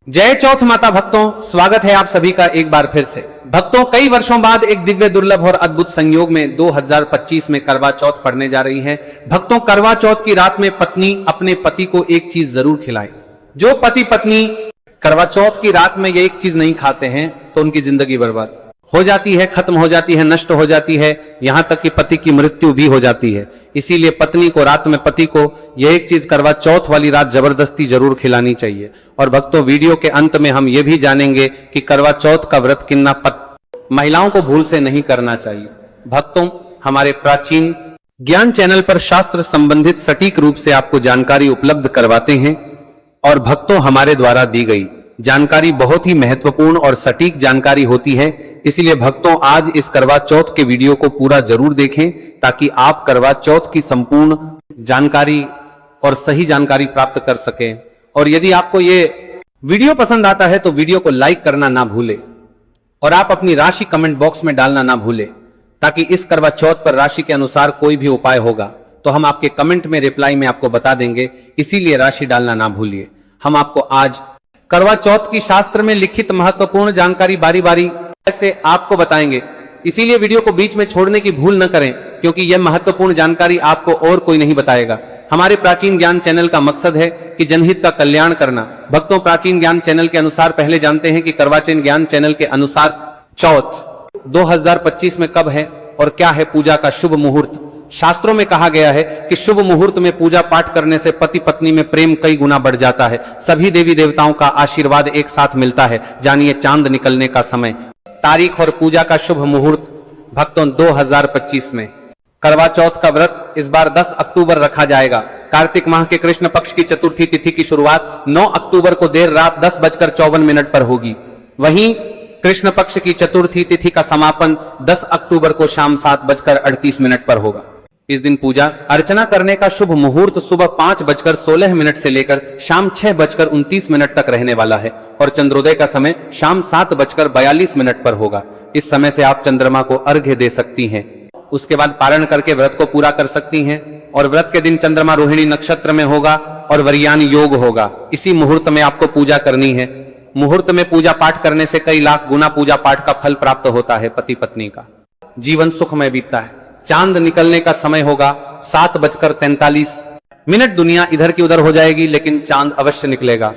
जय चौथ माता भक्तों, स्वागत है आप सभी का एक बार फिर से। भक्तों, कई वर्षों बाद एक दिव्य दुर्लभ और अद्भुत संयोग में 2025 में करवा चौथ पड़ने जा रही है। भक्तों, करवा चौथ की रात में पत्नी अपने पति को एक चीज जरूर खिलाए। जो पति पत्नी करवा चौथ की रात में ये एक चीज नहीं खाते हैं तो उनकी जिंदगी बर्बाद हो जाती है, खत्म हो जाती है, नष्ट हो जाती है, यहां तक कि पति की मृत्यु भी हो जाती है। इसीलिए पत्नी को रात में पति को यह एक चीज करवा चौथ वाली रात जबरदस्ती जरूर खिलानी चाहिए। और भक्तों, वीडियो के अंत में हम ये भी जानेंगे कि करवा चौथ का व्रत किन्ना महिलाओं को भूल से नहीं करना चाहिए। भक्तों, हमारे प्राचीन ज्ञान चैनल पर शास्त्र संबंधित सटीक रूप से आपको जानकारी उपलब्ध करवाते हैं और भक्तों, हमारे द्वारा दी गई जानकारी बहुत ही महत्वपूर्ण और सटीक जानकारी होती है। इसलिए भक्तों, आज इस करवा चौथ के वीडियो को पूरा जरूर देखें ताकि आप करवा चौथ की संपूर्ण जानकारी और सही जानकारी प्राप्त कर सकें। और यदि आपको ये वीडियो पसंद आता है तो वीडियो को लाइक करना ना भूलें और आप अपनी राशि कमेंट बॉक्स में डालना ना भूलें, ताकि इस करवा चौथ पर राशि के अनुसार कोई भी उपाय होगा तो हम आपके कमेंट में रिप्लाई में आपको बता देंगे। इसीलिए राशि डालना ना भूलिए। हम आपको आज करवा चौथ की शास्त्र में लिखित महत्वपूर्ण जानकारी बारी बारी से आपको बताएंगे। इसीलिए वीडियो को बीच में छोड़ने की भूल न करें, क्योंकि यह महत्वपूर्ण जानकारी आपको और कोई नहीं बताएगा। हमारे प्राचीन ज्ञान चैनल का मकसद है कि जनहित का कल्याण करना। भक्तों, प्राचीन ज्ञान चैनल के अनुसार पहले जानते हैं कि करवाचौथ ज्ञान चैनल के अनुसार चौथ 2025 में कब है और क्या है पूजा का शुभ मुहूर्त। शास्त्रों में कहा गया है कि शुभ मुहूर्त में पूजा पाठ करने से पति पत्नी में प्रेम कई गुना बढ़ जाता है। सभी देवी देवताओं का आशीर्वाद एक साथ मिलता है। जानिए चांद निकलने का समय, तारीख और पूजा का शुभ मुहूर्त। भक्तों, 2025 में करवा चौथ का व्रत इस बार 10 अक्टूबर रखा जाएगा। कार्तिक माह के कृष्ण पक्ष की चतुर्थी तिथि की शुरुआत 9 अक्टूबर को देर रात 10:54 पर होगी। वहीं कृष्ण पक्ष की चतुर्थी तिथि का समापन 10 अक्टूबर को शाम 7:38 पर होगा। इस दिन पूजा अर्चना करने का शुभ मुहूर्त सुबह 5:16 से लेकर शाम 6:29 तक रहने वाला है और चंद्रोदय का समय शाम 7:42 पर होगा। इस समय से आप चंद्रमा को अर्घ्य दे सकती हैं। उसके बाद पारण करके व्रत को पूरा कर सकती हैं। और व्रत के दिन चंद्रमा रोहिणी नक्षत्र में होगा और वरयान योग होगा। इसी मुहूर्त में आपको पूजा करनी है। मुहूर्त में पूजा पाठ करने से कई लाख गुना पूजा पाठ का फल प्राप्त होता है। पति पत्नी का जीवन सुखमय बीतता है। चांद निकलने का समय होगा 7:43। दुनिया इधर की उधर हो जाएगी, लेकिन चांद अवश्य निकलेगा,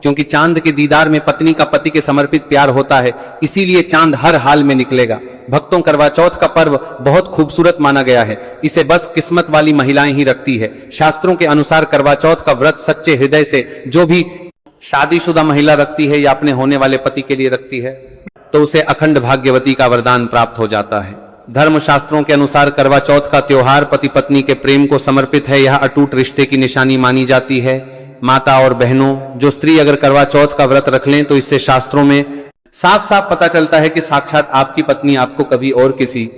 क्योंकि चांद के दीदार में पत्नी का पति के समर्पित प्यार होता है। इसीलिए चांद हर हाल में निकलेगा। भक्तों, करवा चौथ का पर्व बहुत खूबसूरत माना गया है। इसे बस किस्मत वाली महिलाएं ही रखती है। शास्त्रों के अनुसार करवा चौथ का व्रत सच्चे हृदय से जो भी शादीशुदा महिला रखती है या अपने होने वाले पति के लिए रखती है तो उसे अखंड भाग्यवती का वरदान प्राप्त हो जाता है। धर्म शास्त्रों के अनुसार करवा चौथ का त्योहार पति पत्नी के प्रेम को समर्पित है। यह अटूट रिश्ते की निशानी मानी जाती है। माता और बहनों, जो स्त्री अगर करवा चौथ का व्रत रख लें तो इससे शास्त्रों में साफ साफ पता चलता है कि साक्षात आपकी पत्नी आपको कभी और किसी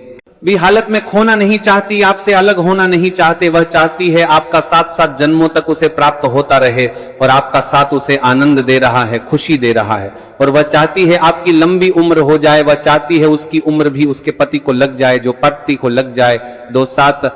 भी हालत में खोना नहीं चाहती, आपसे अलग होना नहीं चाहते। वह चाहती है आपका साथ साथ जन्मों तक उसे प्राप्त होता रहे और आपका साथ उसे आनंद दे रहा है, खुशी दे रहा है। और वह चाहती है आपकी लंबी उम्र हो जाए। वह चाहती है उसकी उम्र भी उसके पति को लग जाए, जो पति को लग जाए। दो साथ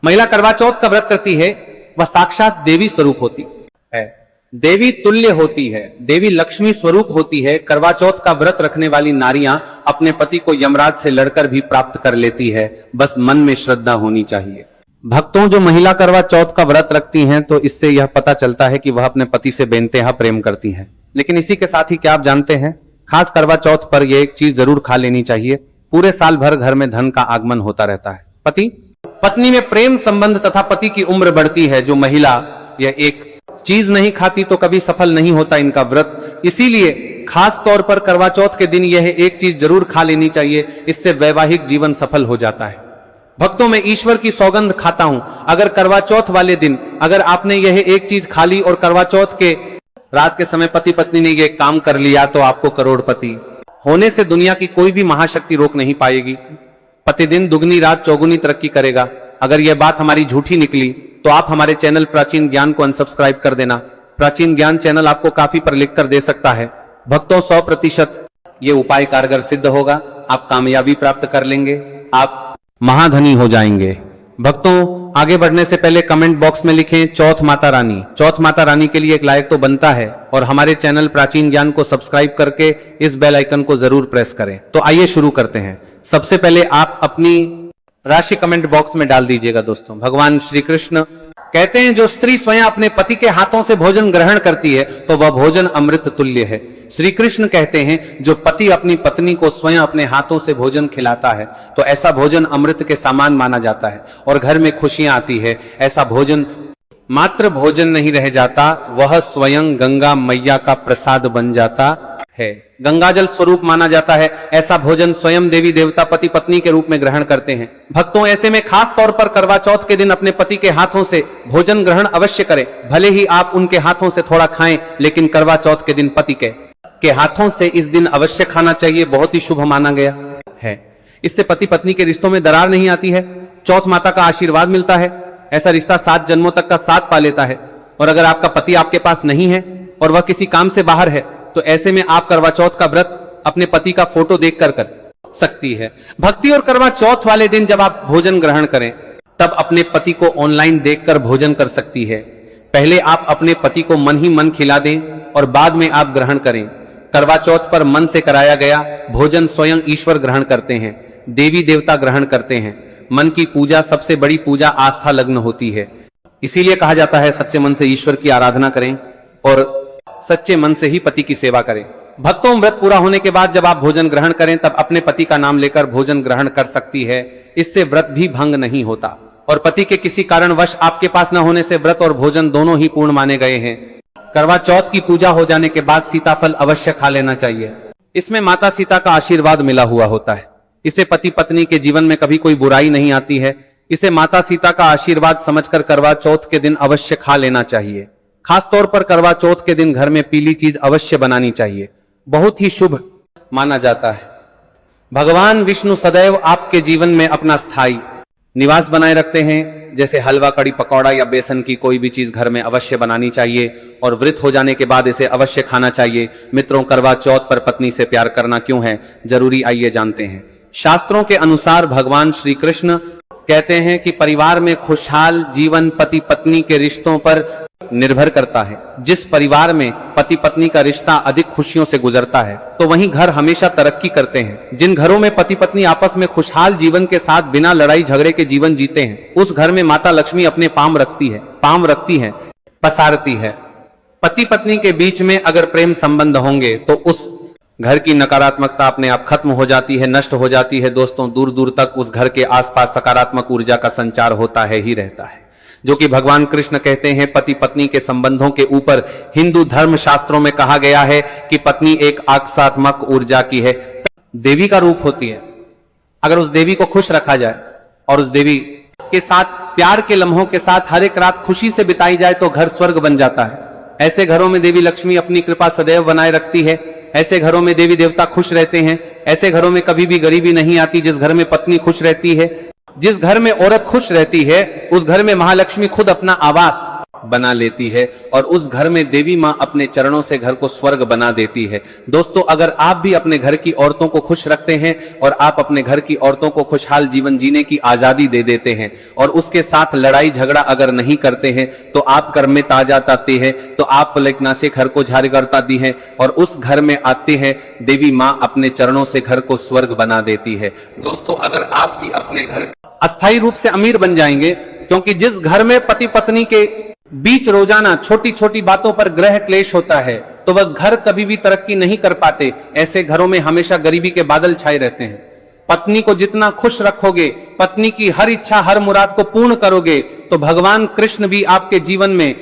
महिला करवा चौथ का व्रत करती है, वह साक्षात देवी स्वरूप होती है, देवी तुल्य होती है, देवी लक्ष्मी स्वरूप होती है। करवा चौथ का व्रत रखने वाली नारियां अपने पति को यमराज से लड़कर भी प्राप्त कर लेती है। बस मन में श्रद्धा होनी चाहिए। भक्तों, जो महिला करवा चौथ का व्रत रखती हैं तो इससे यह पता चलता है कि वह अपने पति से बेइंतहा प्रेम करती हैं। लेकिन इसी के साथ ही क्या आप जानते हैं, खास करवा चौथ पर यह एक चीज जरूर खा लेनी चाहिए। पूरे साल भर घर में धन का आगमन होता रहता है। पति पत्नी में प्रेम संबंध तथा पति की उम्र बढ़ती है। जो महिला यह एक चीज नहीं खाती तो कभी सफल नहीं होता इनका व्रत। इसीलिए खास तौर पर करवा चौथ के दिन यह एक चीज जरूर खा लेनी चाहिए। इससे वैवाहिक जीवन सफल हो जाता है। भक्तों, मैं ईश्वर की सौगंध खाता हूं, अगर करवा चौथ वाले दिन अगर आपने यह एक चीज खा ली और करवा चौथ के रात के समय पति पत्नी ने यह काम कर लिया तो आपको करोड़पति होने से दुनिया की कोई भी महाशक्ति रोक नहीं पाएगी। प्रतिदिन दुगनी रात चौगुनी तरक्की करेगा। अगर यह बात हमारी झूठी निकली तो आप हमारे चैनल प्राचीन ज्ञान को अनसब्सक्राइब कर देना। प्राचीन ज्ञान चैनल आपको काफी पर लिख कर दे सकता है। भक्तों, 100% ये उपाय कारगर सिद्ध होगा। आप कामयाबी प्राप्त कर लेंगे, आप महाधनी हो जाएंगे। भक्तों आगे बढ़ने से पहले कमेंट बॉक्स में लिखें चौथ माता रानी। चौथ माता रानी के लिए एक लाइक तो बनता है और हमारे चैनल प्राचीन ज्ञान को सब्सक्राइब करके इस बेल आइकन को जरूर प्रेस करें। तो आइए शुरू करते हैं। सबसे पहले आप अपनी राशि कमेंट बॉक्स में डाल दीजिएगा। दोस्तों भगवान श्री कृष्ण कहते हैं जो स्त्री स्वयं अपने पति के हाथों से भोजन ग्रहण करती है तो वह भोजन अमृत तुल्य है। श्री कृष्ण कहते हैं जो पति अपनी पत्नी को स्वयं अपने हाथों से भोजन खिलाता है तो ऐसा भोजन अमृत के समान माना जाता है और घर में खुशियां आती है। ऐसा भोजन मात्र भोजन नहीं रह जाता, वह स्वयं गंगा मैया का प्रसाद बन जाता है, गंगाजल स्वरूप माना जाता है। ऐसा भोजन स्वयं देवी देवता पति पत्नी के रूप में ग्रहण करते हैं। भक्तों ऐसे में खास तौर पर करवा चौथ के दिन अपने पति के हाथों से भोजन ग्रहण अवश्य करें। भले ही आप उनके हाथों से थोड़ा खाएं, लेकिन करवा चौथ के दिन पति के हाथों से इस दिन अवश्य खाना चाहिए। बहुत ही शुभ माना गया है। इससे पति पत्नी के रिश्तों में दरार नहीं आती है। चौथ माता का आशीर्वाद मिलता है। ऐसा रिश्ता 7 जन्मों तक का साथ पा लेता है। और अगर आपका पति आपके पास नहीं है और वह किसी काम से बाहर है तो ऐसे में आप करवा चौथ का व्रत अपने पति का फोटो देखकर कर सकती है। भक्ति और करवा चौथ वाले दिन जब आप भोजन ग्रहण करें तब अपने पति को ऑनलाइन देखकर भोजन कर सकती है। पहले आप अपने पति को मन ही मन खिला दें और बाद में आप ग्रहण करें। करवा चौथ पर मन से कराया गया भोजन स्वयं ईश्वर ग्रहण करते हैं, देवी देवता ग्रहण करते हैं। मन की पूजा सबसे बड़ी पूजा आस्था लग्न होती है। इसीलिए कहा जाता है सच्चे मन से ईश्वर की आराधना करें और सच्चे मन से ही पति की सेवा करें। भक्तों व्रत पूरा होने के बाद जब आप भोजन ग्रहण करें तब अपने पति का नाम लेकर भोजन ग्रहण कर सकती है। इससे व्रत भी भंग नहीं होता और पति के किसी कारणवश आपके पास न होने से व्रत और भोजन दोनों ही पूर्ण माने गए हैं। करवा चौथ की पूजा हो जाने के बाद सीताफल अवश्य खा लेना चाहिए। इसमें माता सीता का आशीर्वाद मिला हुआ होता है। इससे पति पत्नी के जीवन में कभी कोई बुराई नहीं आती है। इसे माता सीता का आशीर्वाद समझकर करवा चौथ के दिन अवश्य खा लेना चाहिए। खास तौर पर करवा चौथ के दिन घर में पीली चीज अवश्य बनानी चाहिए, बहुत ही शुभ माना जाता है। भगवान विष्णु सदैव आपके जीवन में अपना स्थायी निवास बनाए रखते हैं। जैसे हलवा, कड़ी, पकौड़ा या बेसन की कोई भी चीज घर में अवश्य बनानी चाहिए और व्रत हो जाने के बाद इसे अवश्य खाना चाहिए। मित्रों करवा चौथ पर पत्नी से प्यार करना क्यों है जरूरी, आइए जानते हैं। शास्त्रों के अनुसार भगवान श्री कृष्ण कहते हैं कि परिवार में खुशहाल जीवन पति पत्नी के रिश्तों पर निर्भर करता है। जिस परिवार में पति पत्नी का रिश्ता अधिक खुशियों से गुजरता है तो वहीं घर हमेशा तरक्की करते हैं। जिन घरों में पति पत्नी आपस में खुशहाल जीवन के साथ बिना लड़ाई झगड़े के जीवन जीते हैं उस घर में माता लक्ष्मी अपने पांव रखती है, पसारती है। पति पत्नी के बीच में अगर प्रेम संबंध होंगे तो उस घर की नकारात्मकता अपने आप खत्म हो जाती है, नष्ट हो जाती है। दोस्तों दूर दूर तक उस घर के आसपास सकारात्मक ऊर्जा का संचार होता है ही रहता है, जो कि भगवान कृष्ण कहते हैं पति पत्नी के संबंधों के ऊपर हिंदू धर्म शास्त्रों में कहा गया है कि पत्नी एक आक्सात्मक ऊर्जा की है, देवी का रूप होती है। अगर उस देवी को खुश रखा जाए और उस देवी के साथ प्यार के लम्हों के साथ हर एक रात खुशी से बिताई जाए तो घर स्वर्ग बन जाता है। ऐसे घरों में देवी लक्ष्मी अपनी कृपा सदैव बनाए रखती है। ऐसे घरों में देवी देवता खुश रहते हैं। ऐसे घरों में कभी भी गरीबी नहीं आती। जिस घर में पत्नी खुश रहती है, जिस घर में औरत खुश रहती है, उस घर में महालक्ष्मी खुद अपना आवास बना लेती है और उस घर में देवी मां अपने चरणों से घर को स्वर्ग बना देती है। दोस्तों अगर आप भी अपने घर की औरतों को खुश रखते हैं और आप अपने घर की औरतों को खुशहाल जीवन जीने की आजादी दे देते हैं और उसके साथ लड़ाई झगड़ा अगर नहीं करते हैं तो आप घर में ताजा ताते हैं, तो आप पलटना से घर को झाड़ करता दी है और उस घर में आते हैं देवी मां अपने चरणों से घर को स्वर्ग बना देती है। दोस्तों अगर आप भी अपने घर अस्थायी रूप से अमीर बन जाएंगे, क्योंकि जिस घर में पति पत्नी के बीच रोजाना छोटी छोटी बातों पर ग्रह क्लेश होता है तो वह घर कभी भी तरक्की नहीं कर पाते। ऐसे घरों में हमेशा गरीबी के बादल छाए रहते हैं। पत्नी को जितना खुश रखोगे, पत्नी की हर इच्छा हर मुराद को पूर्ण करोगे तो भगवान कृष्ण भी आपके जीवन में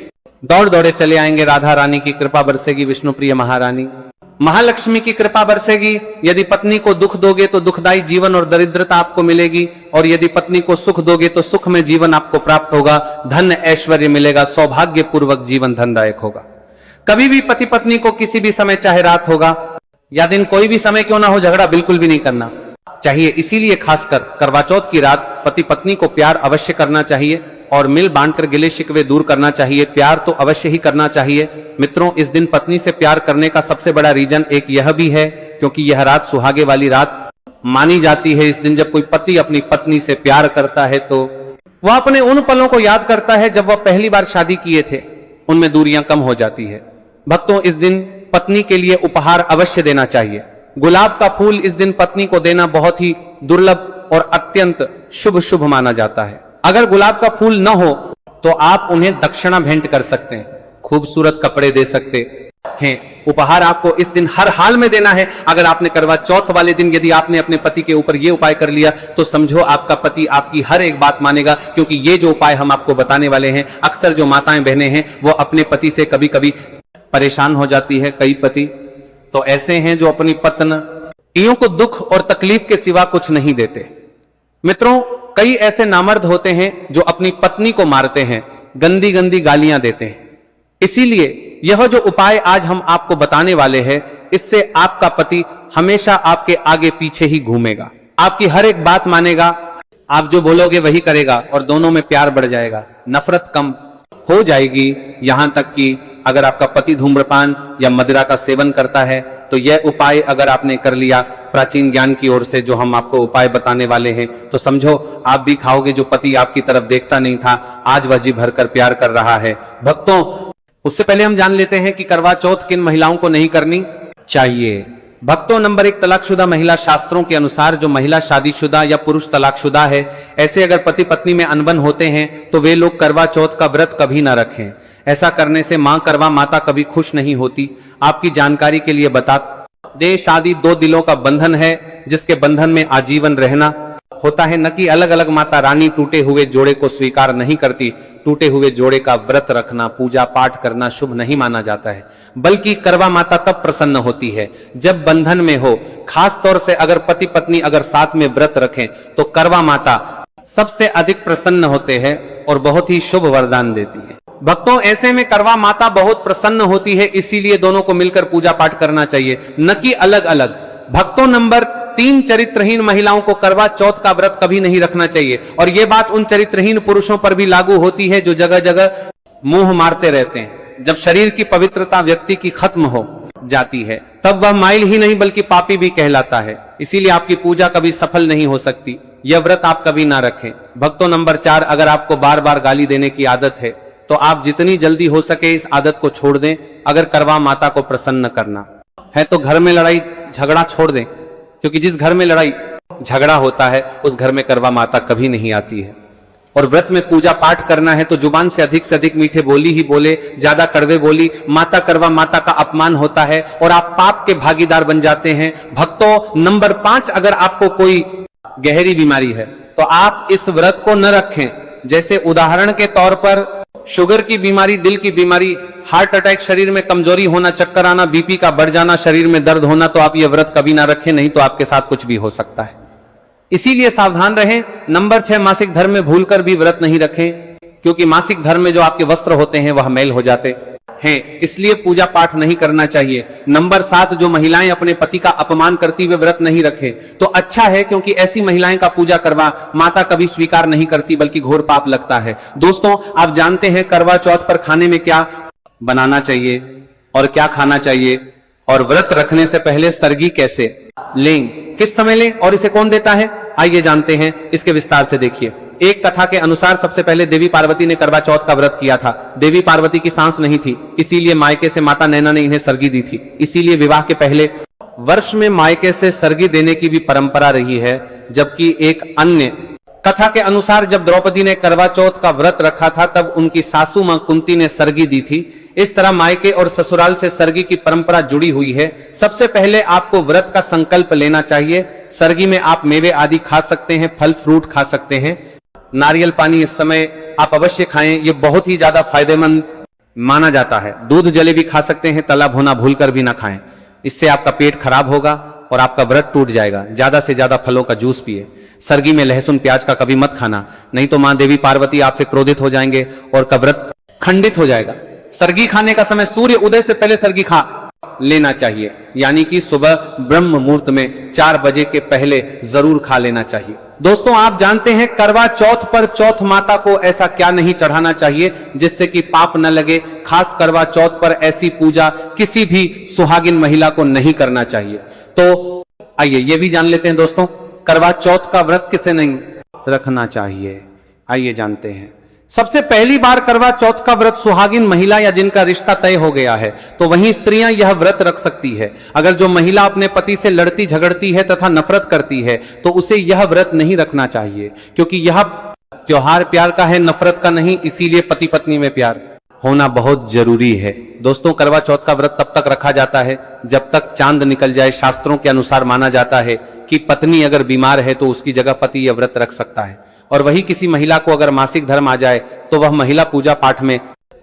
दौड़ दौड़े चले आएंगे। राधा रानी की कृपा बरसेगी, विष्णु प्रिय महारानी महालक्ष्मी की कृपा बरसेगी। यदि पत्नी को दुख दोगे तो दुखदाई जीवन और दरिद्रता आपको मिलेगी और यदि पत्नी को सुख दोगे तो सुख में जीवन आपको प्राप्त होगा, धन ऐश्वर्य मिलेगा, सौभाग्य पूर्वक जीवन धनदायक होगा। कभी भी पति पत्नी को किसी भी समय, चाहे रात होगा या दिन, कोई भी समय क्यों ना हो, झगड़ा बिल्कुल भी नहीं करना चाहिए। इसीलिए खासकर करवा चौथ की रात पति पत्नी को प्यार अवश्य करना चाहिए और मिल बांटकर गिले शिकवे दूर करना चाहिए। प्यार तो अवश्य ही करना चाहिए। मित्रों इस दिन पत्नी से प्यार करने का सबसे बड़ा रीजन एक यह भी है क्योंकि यह रात सुहागे वाली रात मानी जाती है। इस दिन जब कोई पति अपनी पत्नी से प्यार करता है तो वह अपने उन पलों को याद करता है जब वह पहली बार शादी किए थे। उनमें दूरियां कम हो जाती है। भक्तों, इस दिन पत्नी के लिए उपहार अवश्य देना चाहिए। गुलाब का फूल इस दिन पत्नी को देना बहुत ही दुर्लभ और अत्यंत शुभ माना जाता है। अगर गुलाब का फूल न हो तो आप उन्हें दक्षिणा भेंट कर सकते हैं, खूबसूरत कपड़े दे सकते हैं। उपहार आपको इस दिन हर हाल में देना है। अगर आपने करवा चौथ वाले दिन यदि आपने अपने पति के ऊपर यह उपाय कर लिया तो समझो आपका पति आपकी हर एक बात मानेगा, क्योंकि ये जो उपाय हम आपको बताने वाले हैं, अक्सर जो माताएं बहनें हैं वो अपने पति से कभी कभी परेशान हो जाती है। कई पति तो ऐसे हैं जो अपनी पत्नियों को दुख और तकलीफ के सिवा कुछ नहीं देते। मित्रों, कई ऐसे नामर्द होते हैं जो अपनी पत्नी को मारते हैं, गंदी गंदी गालियां देते हैं। इसीलिए यह जो उपाय आज हम आपको बताने वाले हैं, इससे आपका पति हमेशा आपके आगे पीछे ही घूमेगा, आपकी हर एक बात मानेगा, आप जो बोलोगे वही करेगा और दोनों में प्यार बढ़ जाएगा, नफरत कम हो जाएगी। यहां तक कि अगर आपका पति धूम्रपान या मदिरा का सेवन करता है तो यह उपाय अगर आपने कर लिया प्राचीन ज्ञान की ओर से जो हम आपको उपाय बताने वाले हैं, तो समझो आप भी खाओगे। जो पति आपकी तरफ देखता नहीं था, आज वह जी भरकर प्यार कर रहा है। भक्तों, उससे पहले हम जान लेते हैं कि करवा चौथ किन महिलाओं को नहीं करनी चाहिए। भक्तों, नंबर 1, तलाकशुदा महिला। शास्त्रों के अनुसार जो महिला शादीशुदा या पुरुष तलाकशुदा है, ऐसे अगर पति पत्नी में अनबन होते हैं तो वे लोग करवा चौथ का व्रत कभी ना रखें। ऐसा करने से मां करवा माता कभी खुश नहीं होती। आपकी जानकारी के लिए बता दे, शादी 2 दिलों का बंधन है जिसके बंधन में आजीवन रहना होता है, न कि अलग अलग। माता रानी टूटे हुए जोड़े को स्वीकार नहीं करती। टूटे हुए जोड़े का व्रत रखना, पूजा पाठ करना शुभ नहीं माना जाता है, बल्कि करवा माता तब प्रसन्न होती है जब बंधन में हो। खास तौर से अगर पति पत्नी अगर साथ में व्रत रखें तो करवा माता सबसे अधिक प्रसन्न होते हैं और बहुत ही शुभ वरदान देती है। भक्तों, ऐसे में करवा माता बहुत प्रसन्न होती है, इसीलिए दोनों को मिलकर पूजा पाठ करना चाहिए, न कि अलग अलग। भक्तों, नंबर 3, चरित्रहीन महिलाओं को करवा चौथ का व्रत कभी नहीं रखना चाहिए। और यह बात उन चरित्रहीन पुरुषों पर भी लागू होती है जो जगह जगह मुंह मारते रहते हैं। जब शरीर की पवित्रता व्यक्ति की खत्म हो जाती है तब वह माइल ही नहीं बल्कि पापी भी कहलाता है। इसीलिए आपकी पूजा कभी सफल नहीं हो सकती। यह व्रत आप कभी ना रखें। भक्तों, नंबर 4, अगर आपको बार बार गाली देने की आदत है तो आप जितनी जल्दी हो सके इस आदत को छोड़ दें। अगर करवा माता को प्रसन्न करना है तो घर में लड़ाई झगड़ा छोड़ दें, क्योंकि जिस घर में लड़ाई झगड़ा होता है उस घर में करवा माता कभी नहीं आती है। और व्रत में पूजा पाठ करना है तो जुबान से अधिक मीठे बोली ही बोले, ज्यादा कड़वे बोली माता करवा माता का अपमान होता है और आप पाप के भागीदार बन जाते हैं। भक्तों, नंबर 5, अगर आपको कोई गहरी बीमारी है तो आप इस व्रत को न रखें। जैसे उदाहरण के तौर पर शुगर की बीमारी, दिल की बीमारी, हार्ट अटैक, शरीर में कमजोरी होना, चक्कर आना, बीपी का बढ़ जाना, शरीर में दर्द होना, तो आप ये व्रत कभी ना रखें, नहीं तो आपके साथ कुछ भी हो सकता है। इसीलिए सावधान रहें। नंबर 6, मासिक धर्म में भूलकर भी व्रत नहीं रखें, क्योंकि मासिक धर्म में जो आपके वस्त्र होते हैं वह मैल हो जाते हैं, इसलिए पूजा पाठ नहीं करना चाहिए। नंबर 7, जो महिलाएं अपने पति का अपमान करती हुए व्रत नहीं रखें तो अच्छा है, क्योंकि ऐसी महिलाएं का पूजा करवा माता कभी स्वीकार नहीं करती बल्कि घोर पाप लगता है। दोस्तों, आप जानते हैं करवा चौथ पर खाने में क्या बनाना चाहिए और क्या खाना चाहिए, और व्रत रखने से पहले सरगी कैसे लें, किस समय लें और इसे कौन देता है, आइए जानते हैं। इसके विस्तार से देखिए। एक कथा के अनुसार सबसे पहले देवी पार्वती ने करवा चौथ का व्रत किया था। देवी पार्वती की सांस नहीं थी, इसीलिए मायके से माता नैना ने इन्हें सरगी दी थी। इसीलिए विवाह के पहले वर्ष में मायके से सरगी देने की भी परंपरा रही है। जबकि एक अन्य कथा के अनुसार जब द्रौपदी ने करवा चौथ का व्रत रखा था तब उनकी सासू मां कुंती ने सरगी दी थी। इस तरह मायके और ससुराल से सरगी की परंपरा जुड़ी हुई है। सबसे पहले आपको व्रत का संकल्प लेना चाहिए। सरगी में आप मेवे आदि खा सकते हैं, फल फ्रूट खा सकते हैं, नारियल पानी इस समय आप अवश्य खाएं, ये बहुत ही ज्यादा फायदेमंद माना जाता है। दूध जलेबी खा सकते हैं, तला भुना भूलकर भी ना खाएं, इससे आपका पेट खराब होगा और आपका व्रत टूट जाएगा। ज्यादा से ज्यादा फलों का जूस पिए। सरगी में लहसुन प्याज का कभी मत खाना, नहीं तो मां देवी पार्वती आपसे क्रोधित हो जाएंगे और का व्रत खंडित हो जाएगा। सरगी खाने का समय सूर्य उदय से पहले सरगी खा लेना चाहिए, यानी कि सुबह ब्रह्म मुहूर्त में 4 बजे के पहले जरूर खा लेना चाहिए। दोस्तों, आप जानते हैं करवा चौथ पर चौथ माता को ऐसा क्या नहीं चढ़ाना चाहिए जिससे कि पाप न लगे। खास करवा चौथ पर ऐसी पूजा किसी भी सुहागिन महिला को नहीं करना चाहिए। तो आइए ये भी जान लेते हैं दोस्तों, करवा चौथ का व्रत किसे नहीं रखना चाहिए। आइए जानते हैं। सबसे पहली बार करवा चौथ का व्रत सुहागिन महिला या जिनका रिश्ता तय हो गया है तो वहीं स्त्रियां यह व्रत रख सकती है। अगर जो महिला अपने पति से लड़ती झगड़ती है तथा नफरत करती है तो उसे यह व्रत नहीं रखना चाहिए, क्योंकि यह त्योहार प्यार का है, नफरत का नहीं। इसीलिए पति पत्नी में प्यार होना बहुत जरूरी है। दोस्तों, करवा चौथ का व्रत तब तक रखा जाता है जब तक चांद निकल जाए। शास्त्रों के अनुसार माना जाता है कि पत्नी अगर बीमार है तो उसकी जगह पति यह व्रत रख सकता है, और वही किसी महिला को अगर मासिक धर्म आ जाए तो वह महिला पूजा पाठ में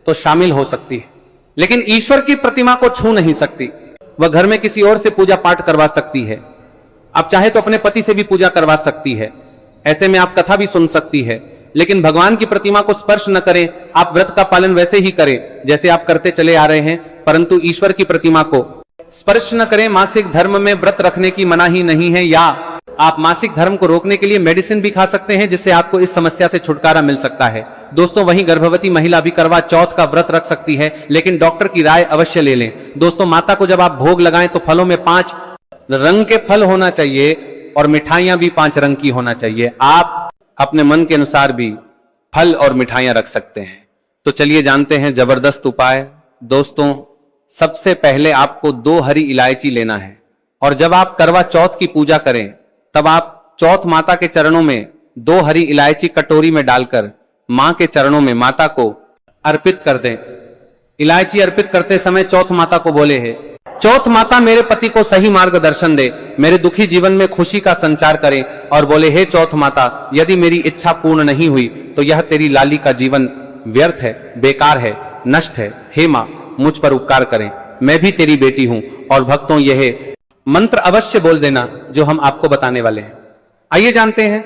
तो शामिल हो सकती है, लेकिन ईश्वर की प्रतिमा को छू नहीं सकती। वह घर में किसी और से पूजा पाठ करवा सकती है। आप चाहे तो अपने पति से भी पूजा करवा सकती है। ऐसे में आप कथा भी सुन सकती है, लेकिन भगवान की प्रतिमा को स्पर्श न करें। आप व्रत का पालन वैसे ही करें जैसे आप करते चले आ रहे हैं, परंतु ईश्वर की प्रतिमा को स्पर्श न करें। मासिक धर्म में व्रत रखने की मनाही नहीं है, या आप मासिक धर्म को रोकने के लिए मेडिसिन भी खा सकते हैं, जिससे आपको इस समस्या से छुटकारा मिल सकता है। दोस्तों, वहीं गर्भवती महिला भी करवा चौथ का व्रत रख सकती है, लेकिन डॉक्टर की राय अवश्य ले लें। दोस्तों, माता को जब आप भोग लगाएं तो फलों में 5 रंग के फल होना चाहिए और मिठाइयां भी 5 रंग की होना चाहिए। आप अपने मन के अनुसार भी फल और मिठाइयां रख सकते हैं। तो चलिए जानते हैं जबरदस्त उपाय। दोस्तों, सबसे पहले आपको 2 हरी इलायची लेना है, और जब आप करवा चौथ की पूजा करें तब आप चौथ माता के चरणों में 2 हरी इलायची कटोरी में डालकर मां के चरणों में माता को अर्पित कर दें। इलायची अर्पित करते समय चौथ माता को बोले है, चौथ माता मेरे पति को सही मार्गदर्शन दे, मेरे दुखी जीवन में खुशी का संचार करें। और बोले, हे चौथ माता, यदि मेरी इच्छा पूर्ण नहीं हुई तो यह तेरी लाली का जीवन व्यर्थ है, बेकार है, नष्ट है। हे मां, मुझ पर उपकार करें, मैं भी तेरी बेटी हूं। और भक्तों, यह मंत्र अवश्य बोल देना जो हम आपको बताने वाले हैं। आइए जानते हैं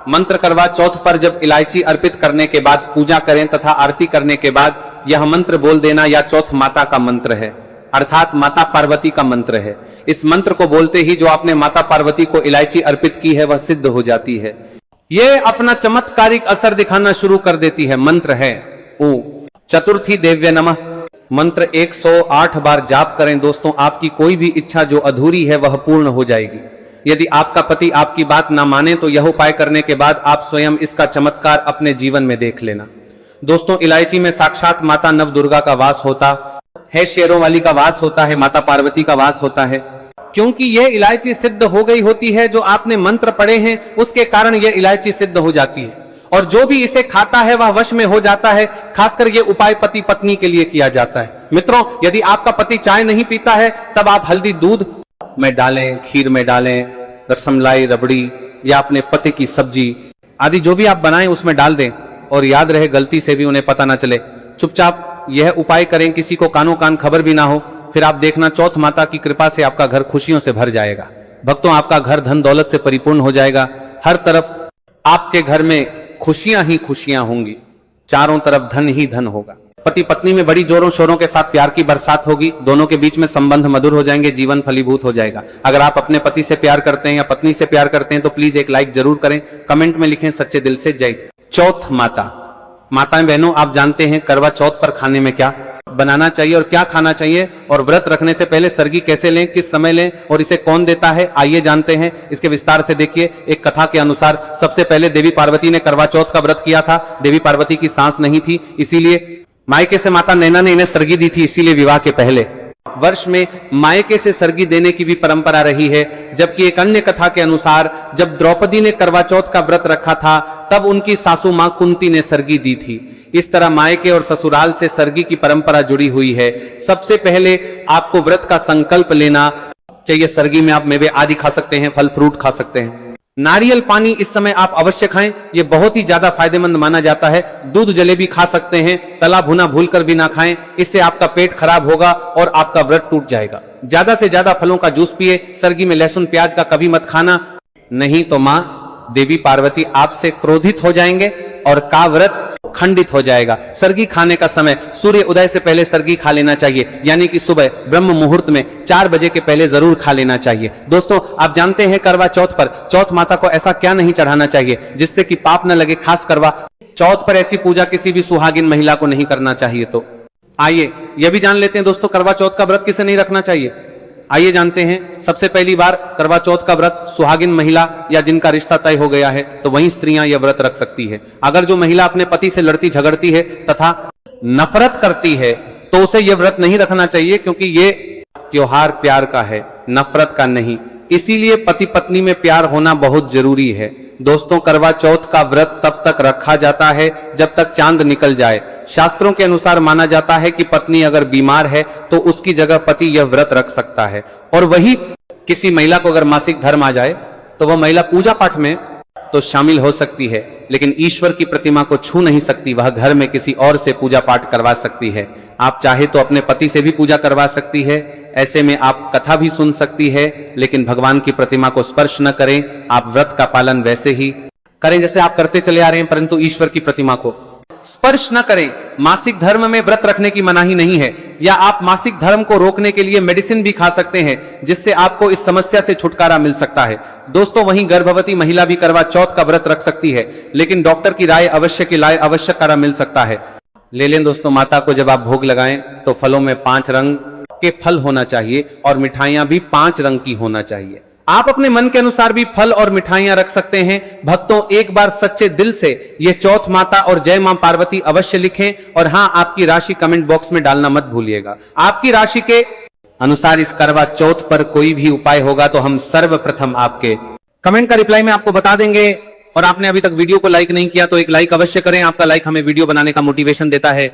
मंत्र। करवा चौथ पर जब इलायची अर्पित करने के बाद पूजा करें तथा आरती करने के बाद यह मंत्र बोल देना या चौथ माता का मंत्र है, अर्थात माता पार्वती का मंत्र है। इस मंत्र को बोलते ही जो आपने माता पार्वती को इलायची अर्पित की है वह सिद्ध हो जाती है। यह अपना चमत्कारिक असर दिखाना शुरू कर देती है। मंत्र है ओ चतुर्थी देव्य नमः। मंत्र 108 बार जाप करें। दोस्तों, आपकी कोई भी इच्छा जो अधूरी है वह पूर्ण हो जाएगी। यदि आपका पति आपकी बात ना माने तो यह उपाय करने के बाद आप स्वयं इसका चमत्कार अपने जीवन में देख लेना। दोस्तों, इलायची में साक्षात माता नव दुर्गा का वास होता है, शेरों वाली का वास होता है, माता पार्वती का वास होता है। क्योंकि यह इलायची सिद्ध हो गई होती है, जो आपने मंत्र पढ़े हैं उसके कारण यह इलायची सिद्ध हो जाती है, और जो भी इसे खाता है वह वश में हो जाता है। खासकर यह उपाय पति पत्नी के लिए किया जाता है। मित्रों, यदि आपका पति चाय नहीं पीता है तब आप हल्दी दूध में डालें, खीर में डालें, रसमलाई, रबड़ी या अपने पति की सब्जी आदि जो भी आप बनाएं उसमें डाल दें, और याद रहे गलती से भी उन्हें पता ना चले। चुपचाप यह उपाय करें, किसी को कानो कान खबर भी ना हो। फिर आप देखना चौथ माता की कृपा से आपका घर खुशियों से भर जाएगा। भक्तों, आपका घर धन दौलत से परिपूर्ण हो जाएगा। हर तरफ आपके घर में खुशियां ही खुशियां होंगी, चारों तरफ धन ही धन होगा। पति पत्नी में बड़ी जोरों शोरों के साथ प्यार की बरसात होगी। दोनों के बीच में संबंध मधुर हो जाएंगे, जीवन फलीभूत हो जाएगा। अगर आप अपने पति से प्यार करते हैं या पत्नी से प्यार करते हैं तो प्लीज एक लाइक जरूर करें, कमेंट में लिखें सच्चे दिल से जय। चौथ माता। माताएं बहनों, आप जानते हैं करवा चौथ पर खाने में क्या बनाना चाहिए और क्या खाना चाहिए, और व्रत रखने से पहले सरगी कैसे लें, किस समय लें और इसे कौन देता है, आइए जानते हैं। इसके विस्तार से देखिए। एक कथा के अनुसार सबसे पहले देवी पार्वती ने करवा चौथ का व्रत किया था। देवी पार्वती की सांस नहीं थी, इसीलिए मायके से माता नैना ने इन्हें सरगी दी थी। इसीलिए विवाह के पहले वर्ष में मायके से सरगी देने की भी परंपरा रही है। जबकि एक अन्य कथा के अनुसार जब द्रौपदी ने करवा चौथ का व्रत रखा था तब उनकी सासू मां कुंती ने सरगी दी थी। इस तरह मायके और ससुराल से सरगी की परंपरा जुड़ी हुई है। सबसे पहले आपको व्रत का संकल्प लेना चाहिए। सरगी में आप मेवे आदि खा सकते हैं, फल फ्रूट खा सकते हैं। नारियल पानी इस समय आप अवश्य खाएं, यह बहुत ही ज्यादा फायदेमंद माना जाता है। दूध जलेबी खा सकते हैं, तला भुना भूलकर भी ना खाएं, इससे आपका पेट खराब होगा और आपका व्रत टूट जाएगा। ज्यादा से ज्यादा फलों का जूस पिए। सरगी में लहसुन प्याज का कभी मत खाना, नहीं तो मां देवी पार्वती आपसे क्रोधित हो जाएंगे और का व्रत खंडित हो जाएगा। सरगी खाने का समय सूर्य उदय से पहले सरगी खा लेना चाहिए, यानी कि सुबह ब्रह्म मुहूर्त में 4 बजे के पहले जरूर खा लेना चाहिए। दोस्तों, आप जानते हैं करवा चौथ पर चौथ माता को ऐसा क्या नहीं चढ़ाना चाहिए जिससे कि पाप न लगे। खास करवा चौथ पर ऐसी पूजा किसी भी सुहागिन महिला को नहीं करना चाहिए। तो आइए यह भी जान लेते हैं दोस्तों, करवा चौथ का व्रत किसे नहीं रखना चाहिए। आइए जानते हैं। सबसे पहली बार करवा चौथ का व्रत सुहागिन महिला या जिनका रिश्ता तय हो गया है तो वही स्त्रियां यह व्रत रख सकती है। अगर जो महिला अपने पति से लड़ती झगड़ती है तथा नफरत करती है तो उसे यह व्रत नहीं रखना चाहिए, क्योंकि ये त्योहार प्यार का है, नफरत का नहीं। इसीलिए पति पत्नी में प्यार होना बहुत जरूरी है। दोस्तों, करवा चौथ का व्रत तब तक रखा जाता है जब तक चांद निकल जाए। शास्त्रों के अनुसार माना जाता है कि पत्नी अगर बीमार है तो उसकी जगह पति यह व्रत रख सकता है, और वही किसी महिला को अगर मासिक धर्म आ जाए तो वह महिला पूजा पाठ में तो शामिल हो सकती है, लेकिन ईश्वर की प्रतिमा को छू नहीं सकती। वह घर में किसी और से पूजा पाठ करवा सकती है। आप चाहे तो अपने पति से भी पूजा करवा सकती है। ऐसे में आप कथा भी सुन सकती है, लेकिन भगवान की प्रतिमा को स्पर्श न करें। आप व्रत का पालन वैसे ही करें जैसे आप करते चले आ रहे हैं, परंतु ईश्वर की प्रतिमा को स्पर्श न करें। मासिक धर्म में व्रत रखने की मनाही नहीं है, या आप मासिक धर्म को रोकने के लिए मेडिसिन भी खा सकते हैं, जिससे आपको इस समस्या से छुटकारा मिल सकता है। दोस्तों, वहीं गर्भवती महिला भी करवा चौथ का व्रत रख सकती है, लेकिन डॉक्टर की राय अवश्य की लाए, अवश्य करा मिल सकता है। ले लें दोस्तों, माता को जब आप भोग लगाएं तो फलों में 5 रंग के फल होना चाहिए और मिठाइयां भी 5 रंग की होना चाहिए। आप अपने मन के अनुसार भी फल और मिठाइयां रख सकते हैं। भक्तों, एक बार सच्चे दिल से ये चौथ माता और जय मां पार्वती अवश्य लिखें, और हां, आपकी राशि कमेंट बॉक्स में डालना मत भूलिएगा। आपकी राशि के अनुसार इस करवा चौथ पर कोई भी उपाय होगा तो हम सर्वप्रथम आपके कमेंट का रिप्लाई में आपको बता देंगे। और आपने अभी तक वीडियो को लाइक नहीं किया तो एक लाइक अवश्य करें। आपका लाइक हमें वीडियो बनाने का मोटिवेशन देता है।